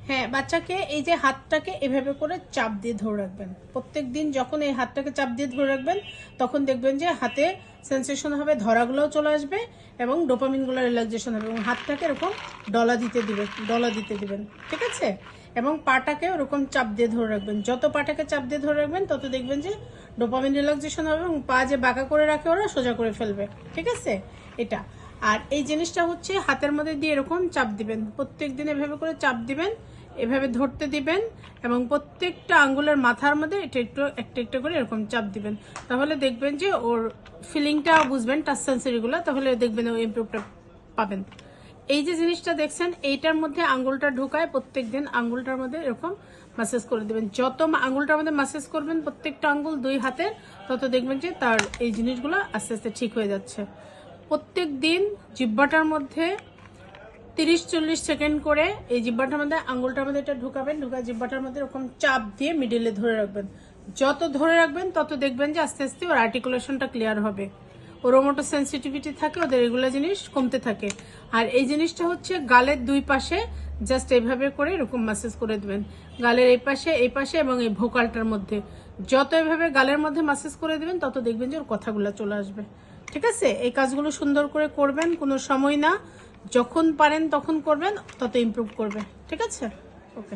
হ্যাঁ, বাচ্চাকে এই যে হাতটাকে এভাবে করে চাপ দিয়ে ধরে রাখবেন। প্রত্যেক দিন যখন এই হাতটাকে চাপ দিয়ে ধরে রাখবেন তখন দেখবেন যে হাতে সেন্সেশন হবে, ধরাগুলোও চলে আসবে এবং ডোপামিনগুলো রিল্যাক্সেশন হবে এবং হাতটাকে এরকম ডলা দিতে দিবেন, ঠিক আছে? এবং পাটাকে ওরকম চাপ দিয়ে ধরে রাখবেন। যত পাটাকে চাপ দিয়ে ধরে রাখবেন তত দেখবেন যে ডোপামিন রিল্যাক্সেশন হবে এবং পা যে বাঁকা করে রাখে ওরা সোজা করে ফেলবে, ঠিক আছে? এটা। আর এই জিনিসটা হচ্ছে হাতের মধ্যে দিয়ে এরকম চাপ দিবেন, প্রত্যেক দিন এভাবে করে চাপ দিবেন, এভাবে ধরতে দিবেন এবং প্রত্যেকটা আঙ্গুলের মাথার মধ্যে এটা একটু একটা একটা করে এরকম চাপ দিবেন। তাহলে দেখবেন যে ওর ফিলিংটা বুঝবেন, টাচ সেন্সরিগুলো, তাহলে দেখবেন ও ইমপ্রুভটা পাবেন। এই যে জিনিসটা দেখছেন এইটার মধ্যে আঙ্গুলটা ঢুকায় প্রত্যেক দিন আঙ্গুলটার মধ্যে এরকম ম্যাসেজ করে দেবেন। যত আঙ্গুলটার মধ্যে ম্যাসেজ করবেন প্রত্যেকটা আঙ্গুল দুই হাতের, তত দেখবেন যে তার এই জিনিসগুলো আস্তে আস্তে ঠিক হয়ে যাচ্ছে। প্রত্যেক দিন জিহ্বাটার মধ্যে 30-40 সেকেন্ড করে এই জিহ্বাটার মধ্যে আঙ্গুলটার মধ্যে এটা ঢুকাবেন, ঢুকায় জিহ্বাটার মধ্যে এরকম চাপ দিয়ে মিডিলে ধরে রাখবেন। যত ধরে রাখবেন তত দেখবেন যে আস্তে আস্তে ওর আর্টিকুলেশনটা ক্লিয়ার হবে, ওরও মোটো সেন্সিটিভিটি থাকে, ওদের এগুলো জিনিস কমতে থাকে। আর এই জিনিসটা হচ্ছে গালের দুই পাশে জাস্ট এইভাবে করে এরকম ম্যাসেজ করে দেবেন, গালের এই পাশে এবং এই ভোকালটার মধ্যে। যত এইভাবে গালের মধ্যে ম্যাসেজ করে দেবেন তত দেখবেন যে ওর কথাগুলো চলে আসবে, ঠিক আছে? এই কাজগুলো সুন্দর করে করবেন, কোনো সময় না, যখন পারেন তখন করবেন, তত ইমপ্রুভ করবে, ঠিক আছে? ওকে।